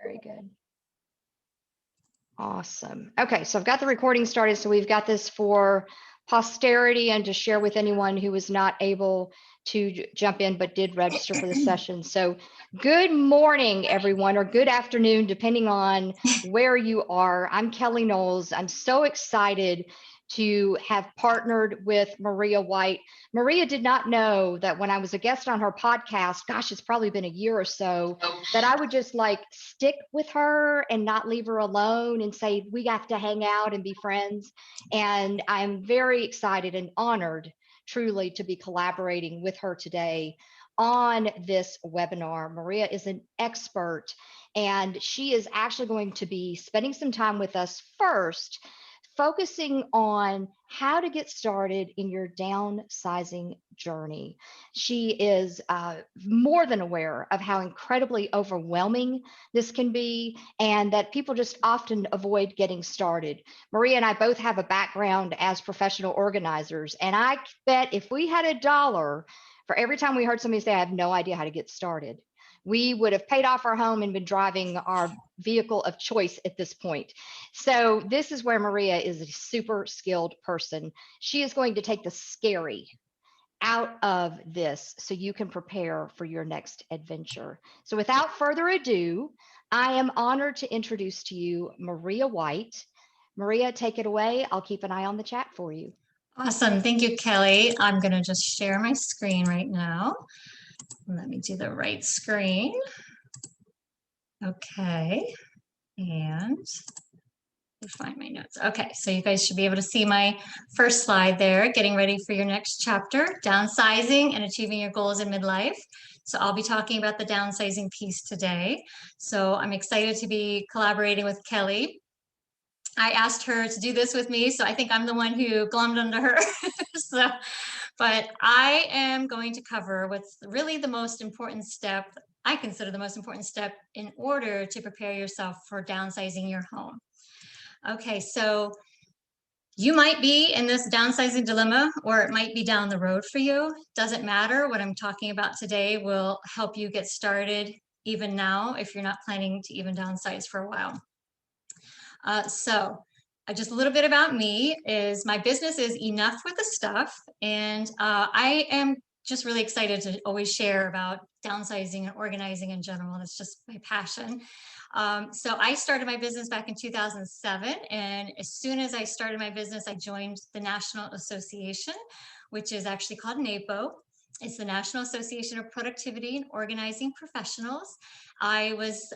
Very good. Awesome. Okay, so I've got the recording started. So we've got this for posterity and to share with anyone who was not able to jump in but did register for the session. So good morning, everyone, or good afternoon, depending on where you are. I'm Kelly Knowles. I'm so excited to have partnered with Maria White. Maria did not know that when I was a guest on her podcast, gosh, it's probably been a year or so, that I would just like stick with her and not leave her alone and say, we have to hang out and be friends. And I'm very excited and honored truly to be collaborating with her today on this webinar. Maria is an expert, and she is actually going to be spending some time with us first, focusing on how to get started in your downsizing journey. She is more than aware of how incredibly overwhelming this can be, and that people just often avoid getting started. Maria and I both have a background as professional organizers, and I bet if we had $1 for every time we heard somebody say, I have no idea how to get started, we would have paid off our home and been driving our vehicle of choice at this point. So this is where Maria is a super skilled person. She is going to take the scary out of this so you can prepare for your next adventure. So without further ado, I am honored to introduce to you Maria White. Maria, take it away. I'll keep an eye on the chat for you. Awesome. Thank you, Kelly. I'm going to just share my screen right now. Let me do the right screen. Okay. And find my notes. Okay, so you guys should be able to see my first slide there, getting ready for your next chapter, downsizing and achieving your goals in midlife. So I'll be talking about the downsizing piece today. So I'm excited to be collaborating with Kelly. I asked her to do this with me, so I think I'm the one who glommed onto her. But I am going to cover what's really the most important step, I consider the most important step in order to prepare yourself for downsizing your home. Okay, so you might be in this downsizing dilemma, or it might be down the road for you. Doesn't matter. What I'm talking about today will help you get started even now if you're not planning to even downsize for a while. Just a little bit about me is my business is Enough with the Stuff, and I am just really excited to always share about downsizing and organizing in general. It's just my passion. So I started my business back in 2007, and as soon as I started my business, I joined the National Association, which is actually called NAPO. It's the National Association of Productivity and Organizing Professionals. I was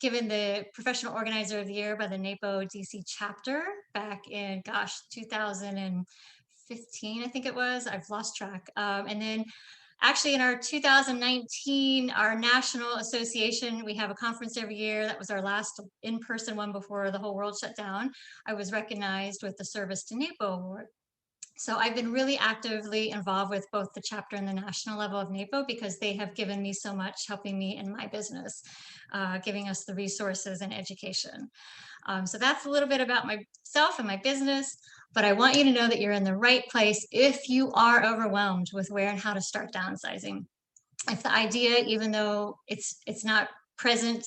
given the Professional Organizer of the Year by the NAPO DC chapter back in, 2015, I think it was. I've lost track. And then actually in our 2019, our National Association, we have a conference every year. That was our last in-person one before the whole world shut down. I was recognized with the Service to NAPO Award. So I've been really actively involved with both the chapter and the national level of NAPO because they have given me so much, helping me in my business, giving us the resources and education. So that's a little bit about myself and my business, but I want you to know that you're in the right place if you are overwhelmed with where and how to start downsizing. If the idea, even though it's not present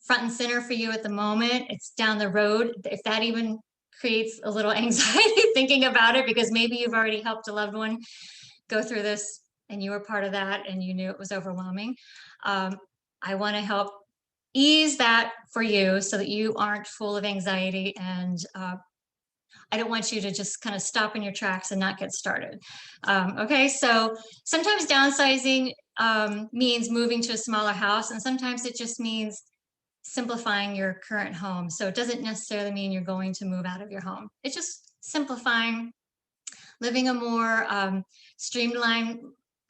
front and center for you at the moment, it's down the road, if that even creates a little anxiety thinking about it, because maybe you've already helped a loved one go through this and you were part of that and you knew it was overwhelming. I want to help ease that for you so that you aren't full of anxiety, and I don't want you to just kind of stop in your tracks and not get started. Okay, so sometimes downsizing means moving to a smaller house, and sometimes it just means simplifying your current home. So it doesn't necessarily mean you're going to move out of your home. It's just simplifying, living a more streamlined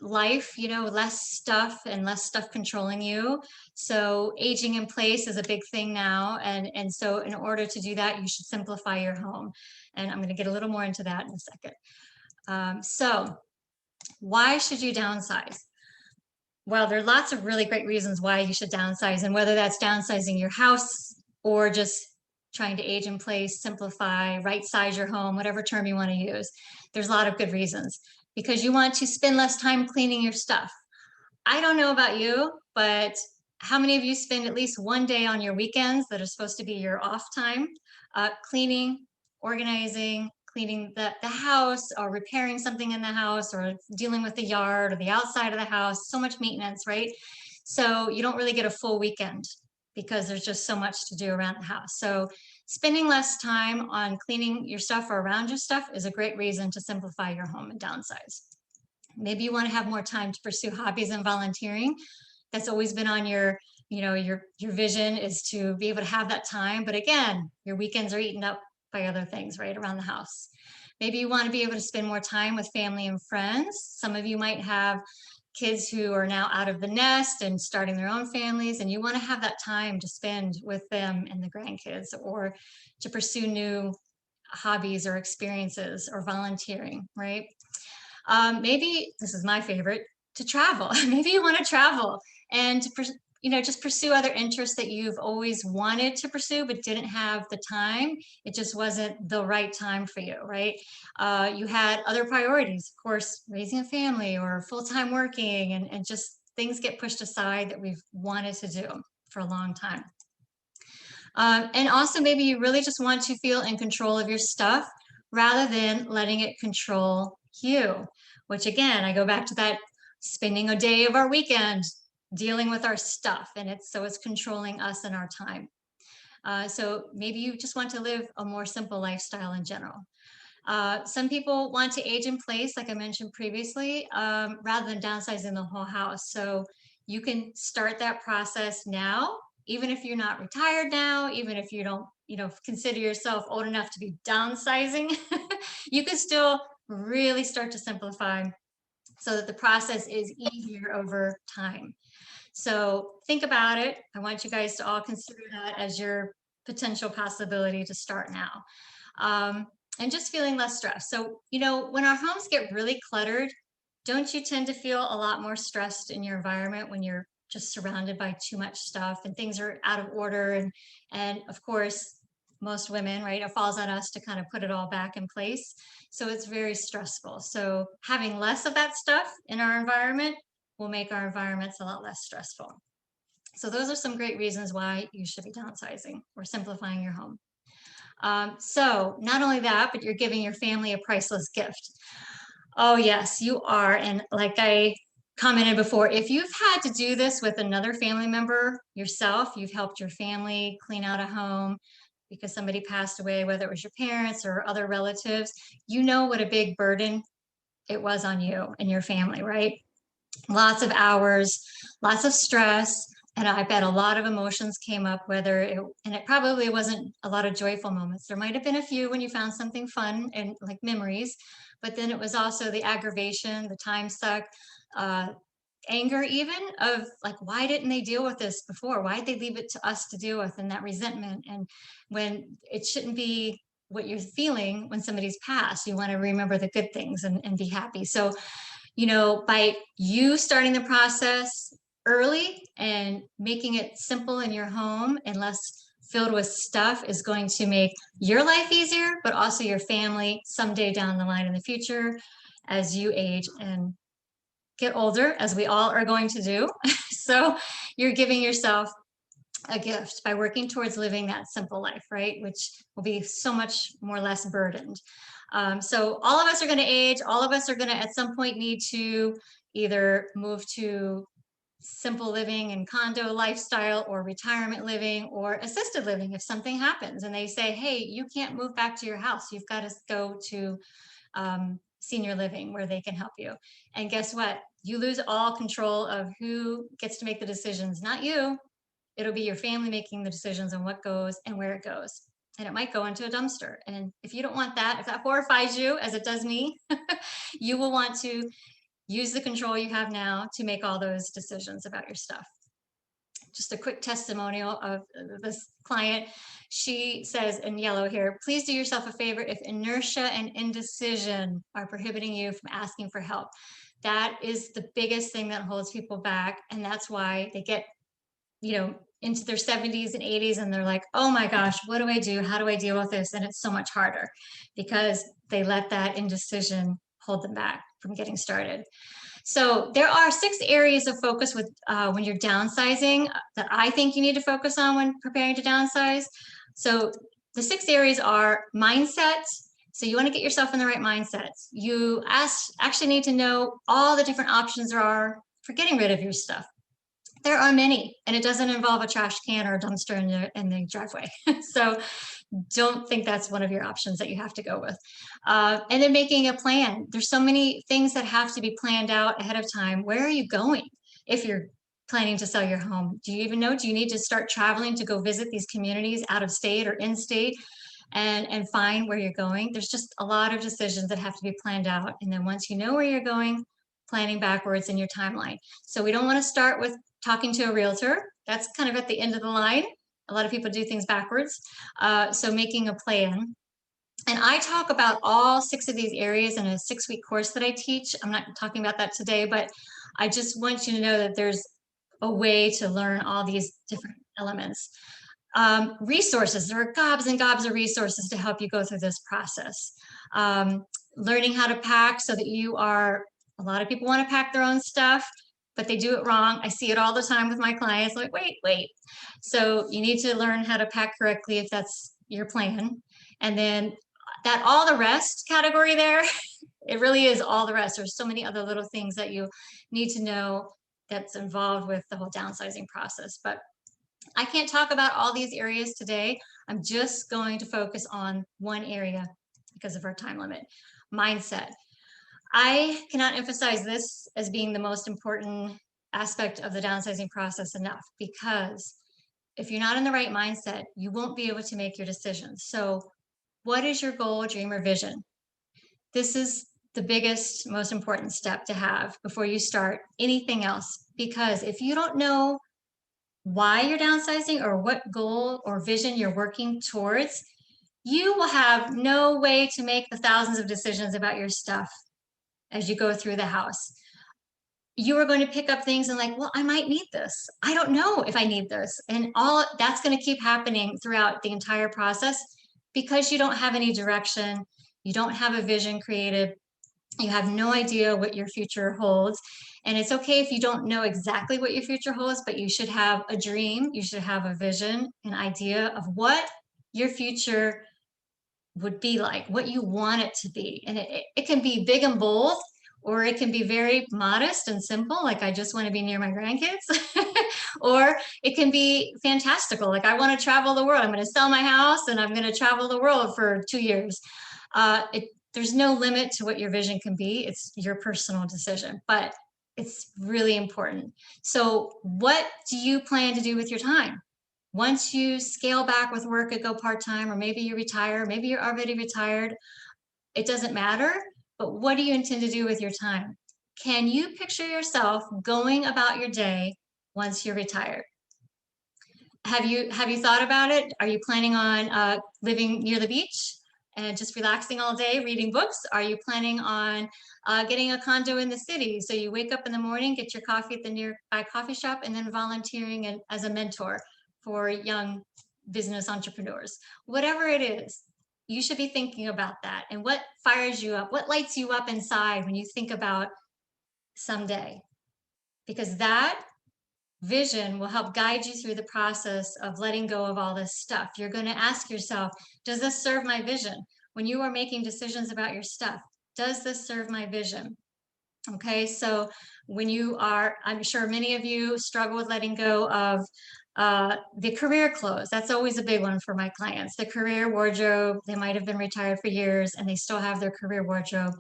life, less stuff and less stuff controlling you. So aging in place is a big thing now. And so in order to do that, you should simplify your home. And I'm going to get a little more into that in a second. So why should you downsize? Well, there are lots of really great reasons why you should downsize, and whether that's downsizing your house or just trying to age in place, simplify, right size your home, whatever term you want to use. There's a lot of good reasons, because you want to spend less time cleaning your stuff. I don't know about you, but How many of you spend at least one day on your weekends that are supposed to be your off time, cleaning, organizing, cleaning the house, or repairing something in the house, or dealing with the yard or the outside of the house? So much maintenance, right? So you don't really get a full weekend because there's just so much to do around the house. So spending less time on cleaning your stuff or around your stuff is a great reason to simplify your home and downsize. Maybe you want to have more time to pursue hobbies and volunteering. That's always been on your, your vision is to be able to have that time. But again, your weekends are eaten up by other things right around the house. Maybe you want to be able to spend more time with family and friends. Some of you might have kids who are now out of the nest and starting their own families, and you want to have that time to spend with them and the grandkids, or to pursue new hobbies or experiences or volunteering, right? Maybe this is my favorite, to travel. Maybe you want to travel and to just pursue other interests that you've always wanted to pursue but didn't have the time. It just wasn't the right time for you, right? You had other priorities, of course, raising a family or full-time working, and just things get pushed aside that we've wanted to do for a long time. And also maybe you really just want to feel in control of your stuff rather than letting it control you, which again, I go back to that spending a day of our weekend dealing with our stuff, and it's controlling us and our time. So maybe you just want to live a more simple lifestyle in general. Some people want to age in place, like I mentioned previously, rather than downsizing the whole house. So you can start that process now, even if you're not retired now, even if you don't, consider yourself old enough to be downsizing, you can still really start to simplify so that the process is easier over time. So think about it. I want you guys to all consider that as your potential possibility to start now. And just feeling less stressed. So, when our homes get really cluttered, don't you tend to feel a lot more stressed in your environment when you're just surrounded by too much stuff and things are out of order? And of course, most women, right, it falls on us to kind of put it all back in place. So it's very stressful. So having less of that stuff in our environment will make our environments a lot less stressful. So those are some great reasons why you should be downsizing or simplifying your home. So not only that, but you're giving your family a priceless gift. Oh yes, you are. And like I commented before, if you've had to do this with another family member yourself, you've helped your family clean out a home because somebody passed away, whether it was your parents or other relatives, you know what a big burden it was on you and your family, right? Lots of hours, lots of stress, and I bet a lot of emotions came up, and it probably wasn't a lot of joyful moments. There might have been a few when you found something fun and like memories, but then it was also the aggravation, the time suck, uh, anger even, of like, why didn't they deal with this before? Why did they leave it to us to deal with? And that resentment, and when it shouldn't be what you're feeling when somebody's passed. You want to remember the good things and be happy. So by you starting the process early and making it simple in your home and less filled with stuff is going to make your life easier, but also your family someday down the line in the future as you age and get older, as we all are going to do. So you're giving yourself a gift by working towards living that simple life, right? Which will be so much more less burdened. So all of us are going to age. All of us are going to at some point need to either move to simple living and condo lifestyle, or retirement living, or assisted living if something happens and they say, hey, you can't move back to your house. You've got to go to senior living where they can help you. And guess what? You lose all control of who gets to make the decisions, not you. It'll be your family making the decisions on what goes and where it goes. And it might go into a dumpster. And if you don't want that, if that horrifies you, as it does me, you will want to use the control you have now to make all those decisions about your stuff. Just a quick testimonial of this client. She says in yellow here, please do yourself a favor if inertia and indecision are prohibiting you from asking for help. That is the biggest thing that holds people back. And that's why they get into their 70s and 80s and they're like, oh my gosh, what do I do? How do I deal with this? And it's so much harder because they let that indecision hold them back. from getting started. So there are 6 areas of focus with when you're downsizing that I think you need to focus on when preparing to downsize. So the 6 areas are mindset. So you want to get yourself in the right mindset. You actually need to know all the different options there are for getting rid of your stuff. There are many, and it doesn't involve a trash can or a dumpster in the driveway. So don't think that's one of your options that you have to go with. And then making a plan. There's so many things that have to be planned out ahead of time. Where are you going if you're planning to sell your home? Do you even know? Do you need to start traveling to go visit these communities out of state or in state and find where you're going? There's just a lot of decisions that have to be planned out. And then once you know where you're going, planning backwards in your timeline. So we don't want to start with talking to a realtor. That's kind of at the end of the line. A lot of people do things backwards. So making a plan. And I talk about all 6 of these areas in a 6-week course that I teach. I'm not talking about that today, but I just want you to know that there's a way to learn all these different elements. Resources, there are gobs and gobs of resources to help you go through this process. Learning how to pack so that a lot of people want to pack their own stuff, but they do it wrong. I see it all the time with my clients, like, wait. So you need to learn how to pack correctly if that's your plan. And then that all the rest category there, it really is all the rest. There's so many other little things that you need to know that's involved with the whole downsizing process. But I can't talk about all these areas today. I'm just going to focus on one area because of our time limit. Mindset. I cannot emphasize this as being the most important aspect of the downsizing process enough, because if you're not in the right mindset, you won't be able to make your decisions. So what is your goal, dream, or vision? This is the biggest, most important step to have before you start anything else, because if you don't know why you're downsizing or what goal or vision you're working towards, you will have no way to make the thousands of decisions about your stuff as you go through the house. You are going to pick up things and like, well, I might need this. I don't know if I need this. And all that's going to keep happening throughout the entire process because you don't have any direction. You don't have a vision created. You have no idea what your future holds. And it's okay if you don't know exactly what your future holds, but you should have a dream. You should have a vision, an idea of what your future would be like, what you want it to be. And it can be big and bold, or it can be very modest and simple, like I just want to be near my grandkids. Or it can be fantastical, like I want to travel the world. I'm going to sell my house and I'm going to travel the world for 2 years. There's no limit to what your vision can be. It's your personal decision, but it's really important. So what do you plan to do with your time? Once you scale back with work and go part-time, or maybe you retire, maybe you're already retired, it doesn't matter, but what do you intend to do with your time? Can you picture yourself going about your day once you're retired? Have you thought about it? Are you planning on living near the beach and just relaxing all day, reading books? Are you planning on getting a condo in the city? So you wake up in the morning, get your coffee at the nearby coffee shop, and then volunteering as a mentor for young business entrepreneurs. Whatever it is, you should be thinking about that. And what fires you up? What lights you up inside when you think about someday? Because that vision will help guide you through the process of letting go of all this stuff. You're going to ask yourself, does this serve my vision? When you are making decisions about your stuff, does this serve my vision? Okay, so when you are, I'm sure many of you struggle with letting go of the career clothes. That's always a big one for my clients. The career wardrobe, they might have been retired for years and they still have their career wardrobe.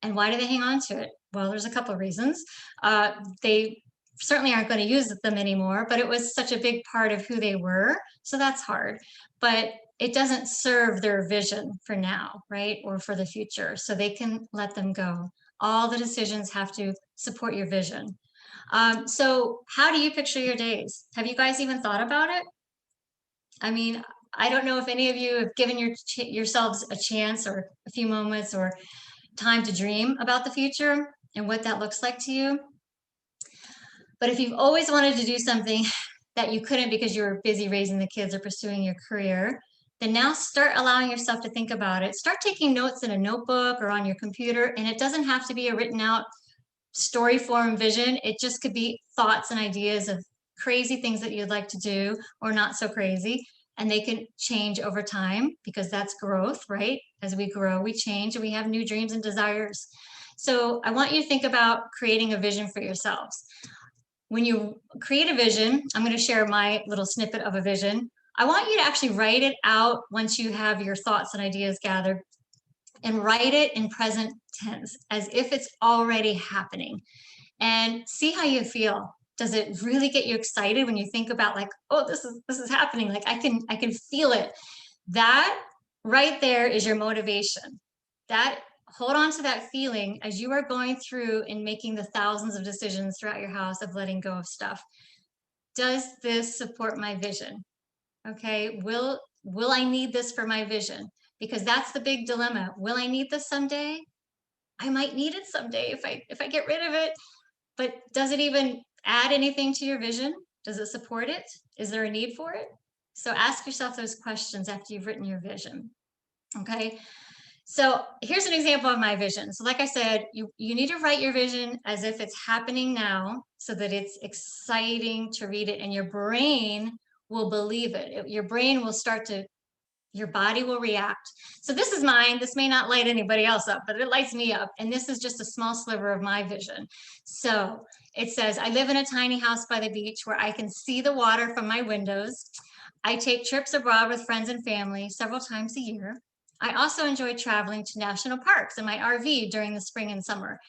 And why do they hang on to it? Well, there's a couple of reasons. They certainly aren't going to use them anymore, but it was such a big part of who they were. So that's hard, but it doesn't serve their vision for now, right? Or for the future. So they can let them go. All the decisions have to support your vision. So how do you picture your days? Have you guys even thought about it? I mean, I don't know if any of you have given yourselves a chance or a few moments or time to dream about the future and what that looks like to you. But if you've always wanted to do something that you couldn't because you were busy raising the kids or pursuing your career, then now start allowing yourself to think about it. Start taking notes in a notebook or on your computer, and it doesn't have to be a written out story form vision. It just could be thoughts and ideas of crazy things that you'd like to do or not so crazy. And they can change over time because that's growth, right? As we grow, we change and we have new dreams and desires. So I want you to think about creating a vision for yourselves. When you create a vision, I'm going to share my little snippet of a vision. I want you to actually write it out once you have your thoughts and ideas gathered, and write it in present tense as if it's already happening, and see how you feel. Does it really get you excited when you think about like, oh, this is happening? Like I can feel it. That right there is your motivation. That hold on to that feeling as you are going through and making the thousands of decisions throughout your house of letting go of stuff. Does this support my vision? Okay, will I need this for my vision? Because that's the big dilemma. Will I need this someday? I might need it someday if I get rid of it. But does it even add anything to your vision? Does it support it? Is there a need for it? So ask yourself those questions after you've written your vision. Okay. So here's an example of my vision. So like I said, you need to write your vision as if it's happening now so that it's exciting to read it and your brain will believe it. Your brain will start to, your body will react. So this is mine. This may not light anybody else up, but it lights me up. And this is just a small sliver of my vision. So it says, I live in a tiny house by the beach where I can see the water from my windows. I take trips abroad with friends and family several times a year. I also enjoy traveling to national parks in my RV during the spring and summer.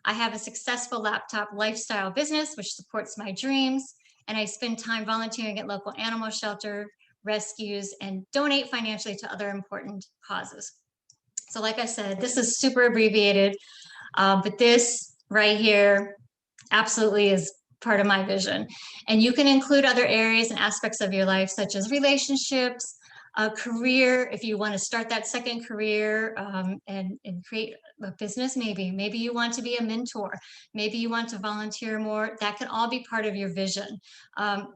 I have a successful laptop lifestyle business, which supports my dreams. And I spend time volunteering at local animal shelter rescues and donate financially to other important causes. So like I said, this is super abbreviated, but this right here absolutely is part of my vision. And you can include other areas and aspects of your life, such as relationships, a career, if you want to start that second career, and create a business. Maybe you want to be a mentor, maybe you want to volunteer more. That can all be part of your vision.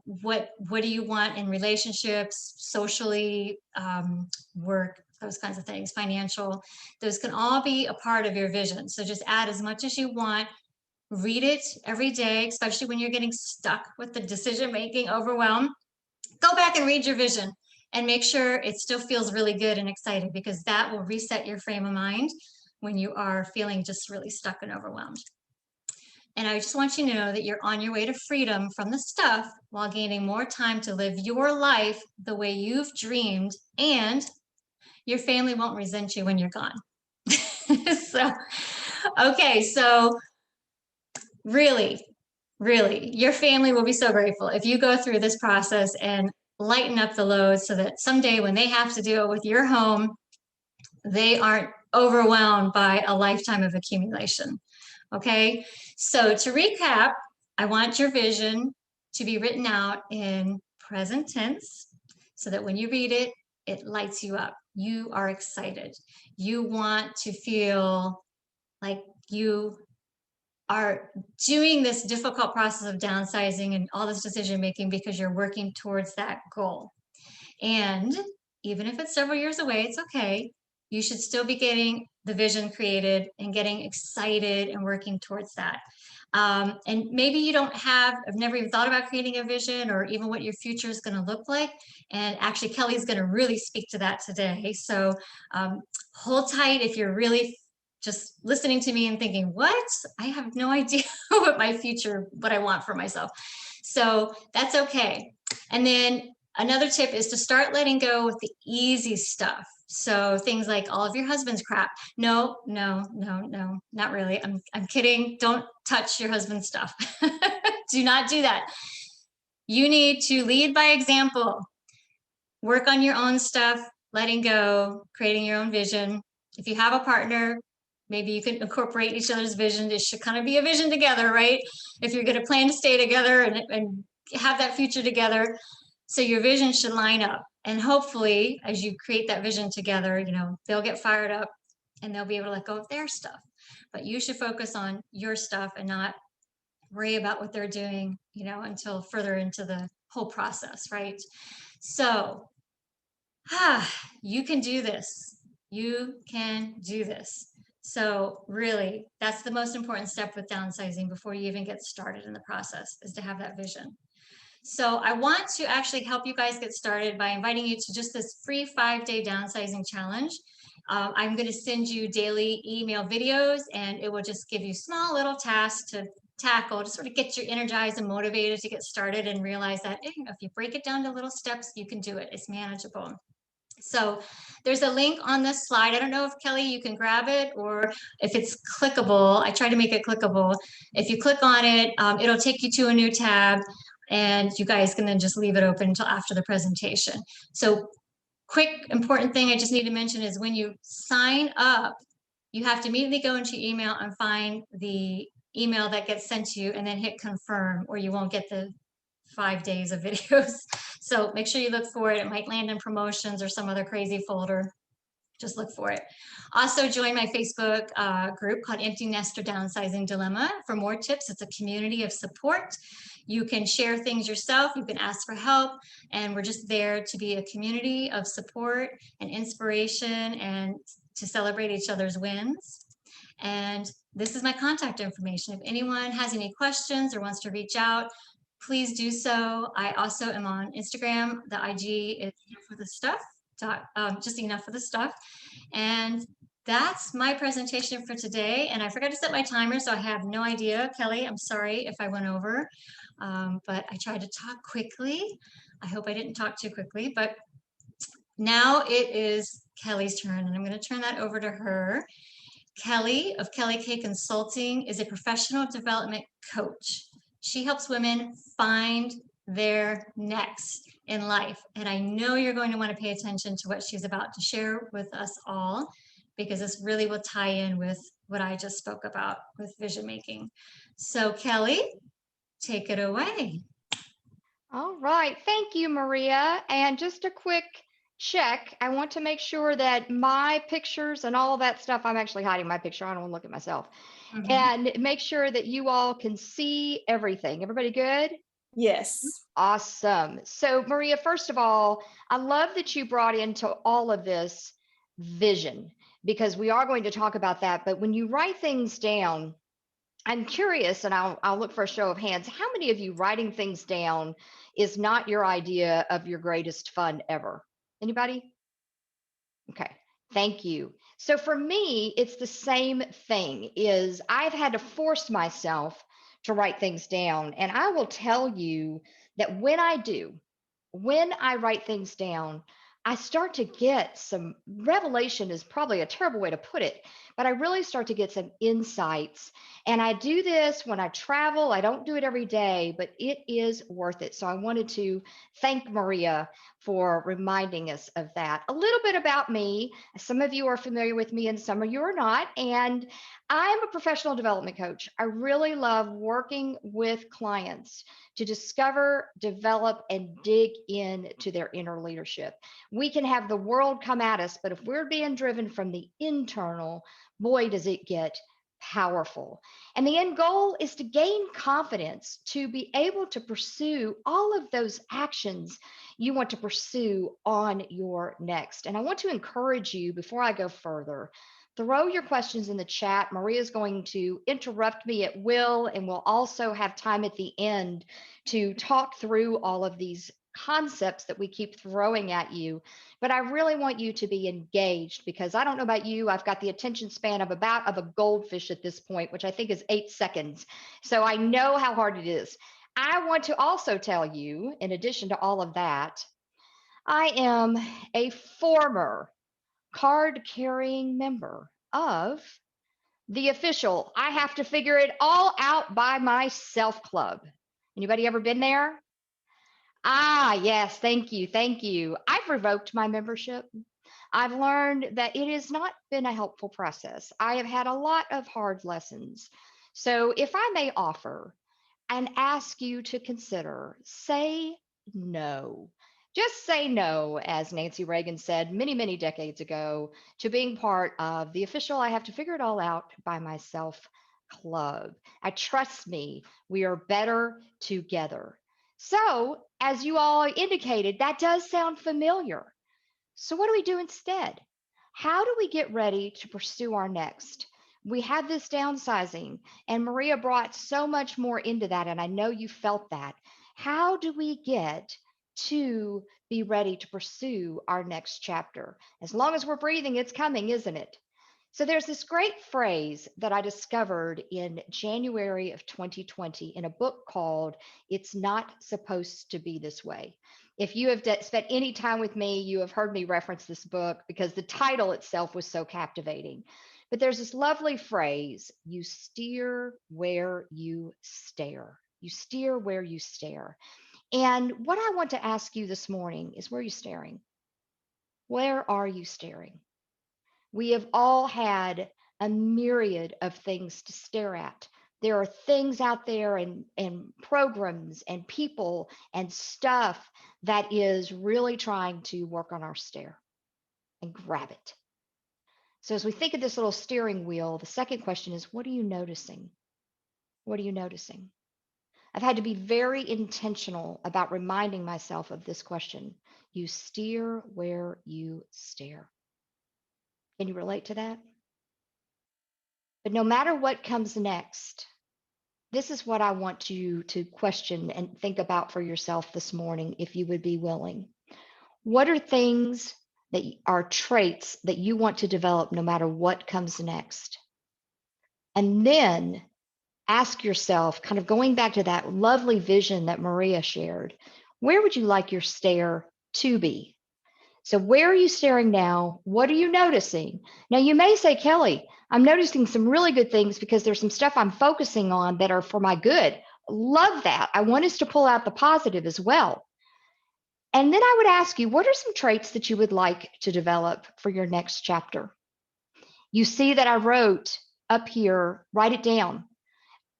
What do you want in relationships, socially, work, those kinds of things, financial, those can all be a part of your vision. So just add as much as you want. Read it every day, especially when you're getting stuck with the decision making overwhelm. Go back and read your vision and make sure it still feels really good and excited, because that will reset your frame of mind when you are feeling just really stuck and overwhelmed. And I just want you to know that you're on your way to freedom from the stuff while gaining more time to live your life the way you've dreamed, and your family won't resent you when you're gone. So, okay, so really, your family will be so grateful if you go through this process and lighten up the load so that someday when they have to deal with your home, they aren't overwhelmed by a lifetime of accumulation. Okay, so to recap, I want your vision to be written out in present tense so that when you read it, it lights you up. You are excited. You want to feel like you are doing this difficult process of downsizing and all this decision making because you're working towards that goal. And even if it's several years away, it's okay. You should still be getting the vision created and getting excited and working towards that. And maybe you have never even thought about creating a vision or even what your future is going to look like. And actually, Kelly's going to really speak to that today. So hold tight if you're really just listening to me and thinking, what? I have no idea what I want for myself. So that's okay. And then another tip is to start letting go with the easy stuff. So things like all of your husband's crap. No, not really. I'm kidding. Don't touch your husband's stuff. Do not do that. You need to lead by example. Work on your own stuff, letting go, creating your own vision. If you have a partner, maybe you can incorporate each other's vision. It should kind of be a vision together, right? If you're going to plan to stay together and have that future together. So your vision should line up. And hopefully, as you create that vision together, they'll get fired up and they'll be able to let go of their stuff. But you should focus on your stuff and not worry about what they're doing, until further into the whole process, right? So You can do this. You can do this. So really, that's the most important step with downsizing before you even get started in the process, is to have that vision. So I want to actually help you guys get started by inviting you to just this free 5-day downsizing challenge. I'm going to send you daily email videos, and it will just give you small little tasks to tackle to sort of get you energized and motivated to get started, and realize that if you break it down to little steps, you can do it. It's manageable. So there's a link on this slide. I don't know if Kelly, you can grab it, or if it's clickable. I try to make it clickable. If you click on it, it'll take you to a new tab, and you guys can then just leave it open until after the presentation. So quick, important thing I just need to mention is when you sign up, you have to immediately go into your email and find the email that gets sent to you, and then hit confirm, or you won't get the 5 days of videos. So make sure you look for it. It might land in promotions or some other crazy folder. Just look for it. Also join my Facebook group called Empty Nester Downsizing Dilemma for more tips. It's a community of support. You can share things yourself. You can ask for help. And we're just there to be a community of support and inspiration, and to celebrate each other's wins. And this is my contact information. If anyone has any questions or wants to reach out, please do so. I also am on Instagram. The IG is enough for the stuff, just enough for the stuff. And that's my presentation for today. And I forgot to set my timer, so I have no idea. Kelly, I'm sorry if I went over, but I tried to talk quickly. I hope I didn't talk too quickly, but now it is Kelly's turn, and I'm going to turn that over to her. Kelly of Kelly K Consulting is a professional development coach. She helps women find their next in life. And I know you're going to want to pay attention to what she's about to share with us all, because this really will tie in with what I just spoke about with vision making. So Kelly, take it away. All right. Thank you, Maria. And just a quick check. I want to make sure that my pictures and all of that stuff, I'm actually hiding my picture. I don't want to look at myself. And make sure that you all can see everything. Everybody good? Yes. Awesome. So, Maria, first of all, I love that you brought into all of this vision, because we are going to talk about that. But when you write things down, I'm curious, and I'll look for a show of hands. How many of you writing things down is not your idea of your greatest fun ever? Anybody? Okay. Thank you. So for me, it's the same thing. Is I've had to force myself to write things down, and I will tell you that when I write things down, I start to get some revelation, is probably a terrible way to put it, but I really start to get some insights. And I do this when I travel. I don't do it every day, but it is worth it. So I wanted to thank Maria for reminding us of that. A little bit about me. Some of you are familiar with me and some of you are not. And I'm a professional development coach. I really love working with clients to discover, develop, and dig into their inner leadership. We can have the world come at us, but if we're being driven from the internal, boy, does it get powerful. And the end goal is to gain confidence to be able to pursue all of those actions you want to pursue on your next. And I want to encourage you, before I go further, throw your questions in the chat. Maria is going to interrupt me at will, and we'll also have time at the end to talk through all of these concepts that we keep throwing at you. But I really want you to be engaged, because I don't know about you, I've got the attention span of a goldfish at this point, which I think is 8 seconds. So I know how hard it is. I want to also tell you, in addition to all of that, I am a former card carrying member of the official I have to figure it all out by myself club. Anybody ever been there? Ah, yes, thank you. Thank you. I've revoked my membership. I've learned that it has not been a helpful process. I have had a lot of hard lessons. So, if I may offer and ask you to consider, say no. Just say no, as Nancy Reagan said many, many decades ago, to being part of the official I have to figure it all out by myself club. Trust me, we are better together. So, as you all indicated, that does sound familiar. So what do we do instead? How do we get ready to pursue our next? We had this downsizing, and Maria brought so much more into that, and I know you felt that. How do we get to be ready to pursue our next chapter? As long as we're breathing, it's coming, isn't it? So there's this great phrase that I discovered in January of 2020 in a book called It's Not Supposed to Be This Way. If you have spent any time with me, you have heard me reference this book because the title itself was so captivating. But there's this lovely phrase, you steer where you stare. You steer where you stare. And what I want to ask you this morning is, where are you staring? Where are you staring? We have all had a myriad of things to stare at. There are things out there and programs and people and stuff that is really trying to work on our stare and grab it. So as we think of this little steering wheel, the second question is, what are you noticing? What are you noticing? I've had to be very intentional about reminding myself of this question. You steer where you stare. Can you relate to that? But no matter what comes next, this is what I want you to question and think about for yourself this morning, if you would be willing. What are things that are traits that you want to develop no matter what comes next? And then ask yourself, kind of going back to that lovely vision that Maria shared, where would you like your stare to be? So, where are you staring now? What are you noticing? Now, you may say, Kelly, I'm noticing some really good things because there's some stuff I'm focusing on that are for my good. Love that. I want us to pull out the positive as well. And then I would ask you, what are some traits that you would like to develop for your next chapter? You see that I wrote up here, write it down.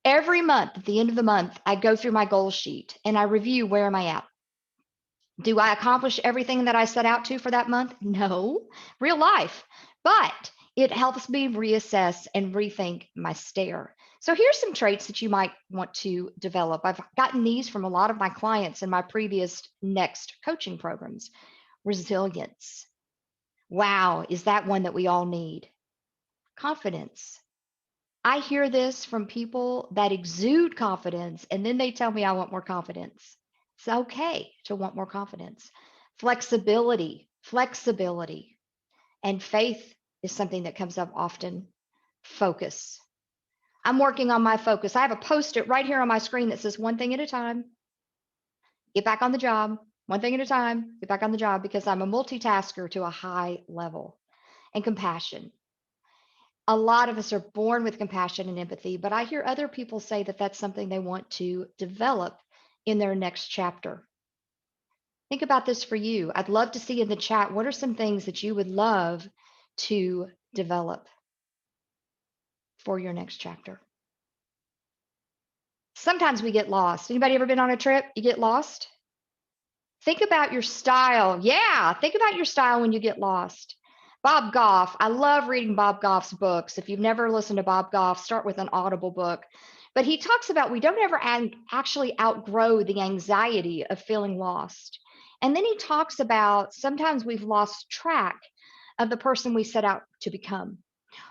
Every month, at the end of the month, I go through my goal sheet and I review, where am I at? Do I accomplish everything that I set out to for that month? No, real life. But it helps me reassess and rethink my stare. So here's some traits that you might want to develop. I've gotten these from a lot of my clients in my previous next coaching programs. Resilience. Wow, is that one that we all need? Confidence. I hear this from people that exude confidence, and then they tell me I want more confidence. It's okay to want more confidence. Flexibility, flexibility. And faith is something that comes up often. Focus. I'm working on my focus. I have a post-it right here on my screen that says one thing at a time, get back on the job, one thing at a time, get back on the job, because I'm a multitasker to a high level. And compassion. A lot of us are born with compassion and empathy, but I hear other people say that that's something they want to develop in their next chapter. Think about this for you. I'd love to see in the chat, what are some things that you would love to develop for your next chapter? Sometimes we get lost. Anybody ever been on a trip? You get lost? Think about your style. Yeah, think about your style when you get lost. Bob Goff. I love reading Bob Goff's books. If you've never listened to Bob Goff, start with an Audible book. But he talks about we don't ever actually outgrow the anxiety of feeling lost. And then he talks about sometimes we've lost track of the person we set out to become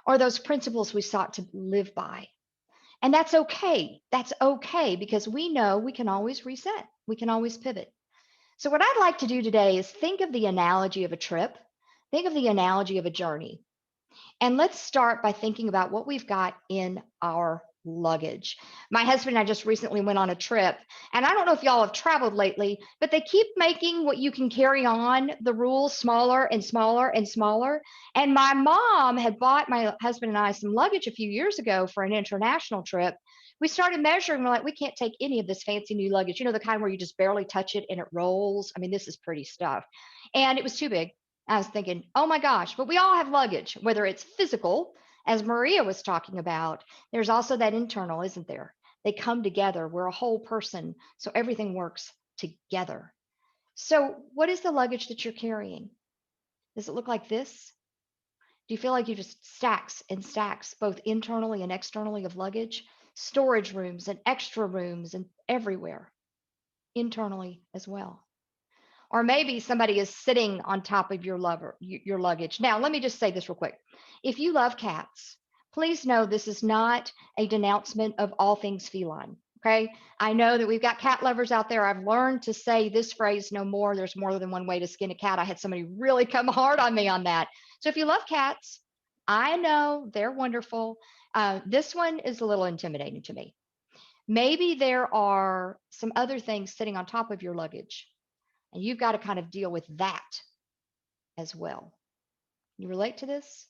or those principles we sought to live by. And that's okay. That's okay, because we know we can always reset, we can always pivot. So, what I'd like to do today is think of the analogy of a trip, think of the analogy of a journey. And let's start by thinking about what we've got in our luggage. My husband and I just recently went on a trip, and I don't know if y'all have traveled lately, but they keep making what you can carry on the rules smaller and smaller and smaller. And my mom had bought my husband and I some luggage a few years ago for an international trip. We started measuring, we're like, we can't take any of this fancy new luggage, the kind where you just barely touch it and it rolls. I mean, this is pretty stuff. And it was too big. I was thinking, oh my gosh, but we all have luggage, whether it's physical, as Maria was talking about. There's also that internal, isn't there? They come together. We're a whole person, so everything works together. So, what is the luggage that you're carrying? Does it look like this? Do you feel like you just stacks and stacks, both internally and externally, of luggage? Storage rooms and extra rooms and everywhere, internally as well. Or maybe somebody is sitting on top of your luggage. Now, let me just say this real quick. If you love cats, please know this is not a denouncement of all things feline. Okay. I know that we've got cat lovers out there. I've learned to say this phrase no more. There's more than one way to skin a cat. I had somebody really come hard on me on that. So if you love cats, I know they're wonderful. This one is a little intimidating to me. Maybe there are some other things sitting on top of your luggage, and you've got to kind of deal with that as well. You relate to this?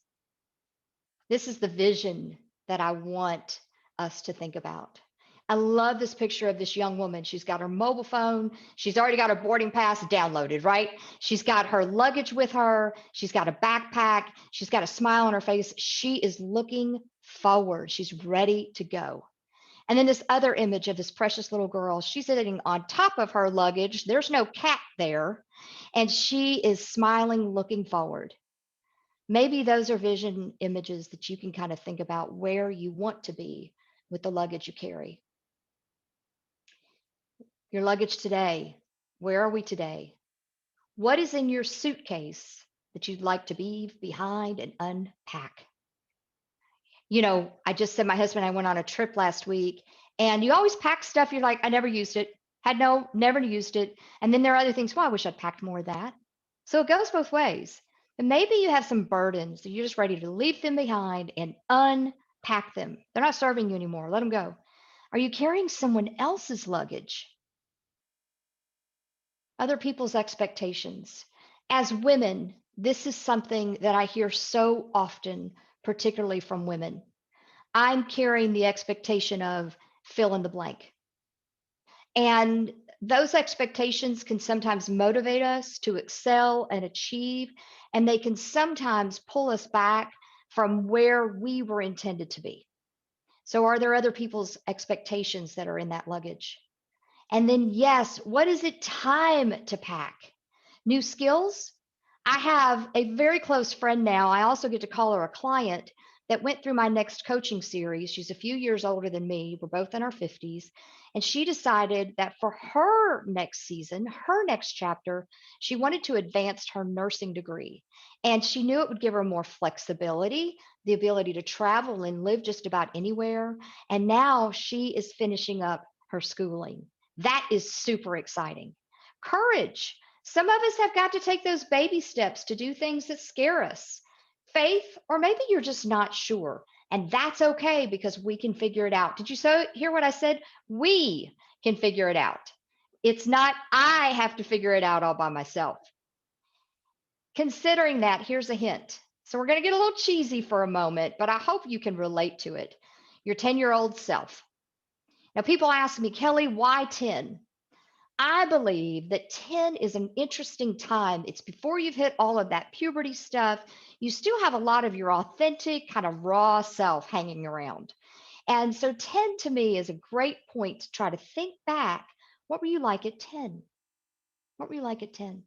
This is the vision that I want us to think about. I love this picture of this young woman. She's got her mobile phone. She's already got her boarding pass downloaded, right? She's got her luggage with her. She's got a backpack. She's got a smile on her face. She is looking forward. She's ready to go. And then this other image of this precious little girl, she's sitting on top of her luggage. There's no cat there. And she is smiling, looking forward. Maybe those are vision images that you can kind of think about where you want to be with the luggage you carry. Your luggage today, where are we today? What is in your suitcase that you'd like to leave behind and unpack? I just said my husband and I went on a trip last week, and you always pack stuff. You're like, I never used it, never used it. And then there are other things, well, I wish I'd packed more of that. So it goes both ways. And maybe you have some burdens that you're just ready to leave them behind and unpack them. They're not serving you anymore. Let them go. Are you carrying someone else's luggage? Other people's expectations. As women, this is something that I hear so often, particularly from women. I'm carrying the expectation of fill in the blank. And those expectations can sometimes motivate us to excel and achieve, and they can sometimes pull us back from where we were intended to be. So, are there other people's expectations that are in that luggage? And then, yes, what is it time to pack? New skills? I have a very close friend now. I also get to call her a client that went through my next coaching series. She's a few years older than me. We're both in our 50s. And she decided that for her next season, her next chapter, she wanted to advance her nursing degree. And she knew it would give her more flexibility, the ability to travel and live just about anywhere. And now she is finishing up her schooling. That is super exciting. Courage. Some of us have got to take those baby steps to do things that scare us. Faith, or maybe you're just not sure. And that's okay because we can figure it out. Did you hear what I said? We can figure it out. It's not I have to figure it out all by myself. Considering that, here's a hint. So we're going to get a little cheesy for a moment, but I hope you can relate to it. Your 10-year-old self. Now, people ask me, Kelly, why 10? I believe that 10 is an interesting time. It's before you've hit all of that puberty stuff. You still have a lot of your authentic, kind of raw self hanging around. And so 10 to me is a great point to try to think back. What were you like at 10? What were you like at 10?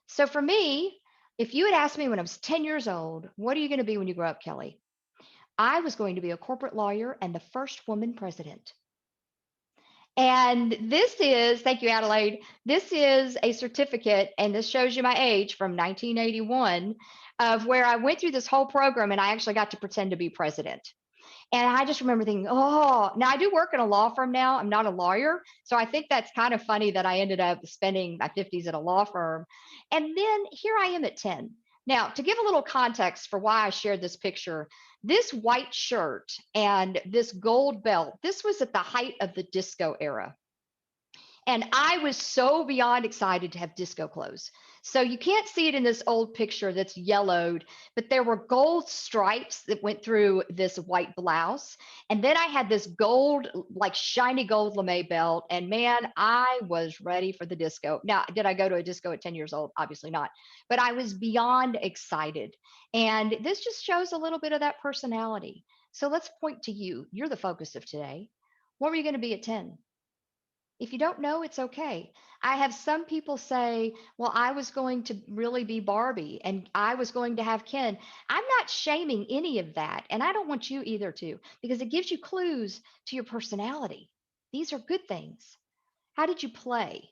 So for me, if you had asked me when I was 10 years old, what are you going to be when you grow up, Kelly? I was going to be a corporate lawyer and the first woman president. And this is, thank you, Adelaide. This is a certificate, and this shows you my age from 1981, of where I went through this whole program and I actually got to pretend to be president. And I just remember thinking, oh, now I do work in a law firm now. I'm not a lawyer. So I think that's kind of funny that I ended up spending my 50s at a law firm. And then here I am at 10. Now, to give a little context for why I shared this picture, this white shirt and this gold belt, this was at the height of the disco era. And I was so beyond excited to have disco clothes. So you can't see it in this old picture that's yellowed, but there were gold stripes that went through this white blouse. And then I had this gold, like shiny gold lame belt. And man, I was ready for the disco. Now, did I go to a disco at 10 years old? Obviously not. But I was beyond excited. And this just shows a little bit of that personality. So let's point to you. You're the focus of today. What were you going to be at 10? If you don't know, it's okay. I have some people say, well, I was going to really be Barbie and I was going to have Ken. I'm not shaming any of that. And I don't want you either to, because it gives you clues to your personality. These are good things. How did you play?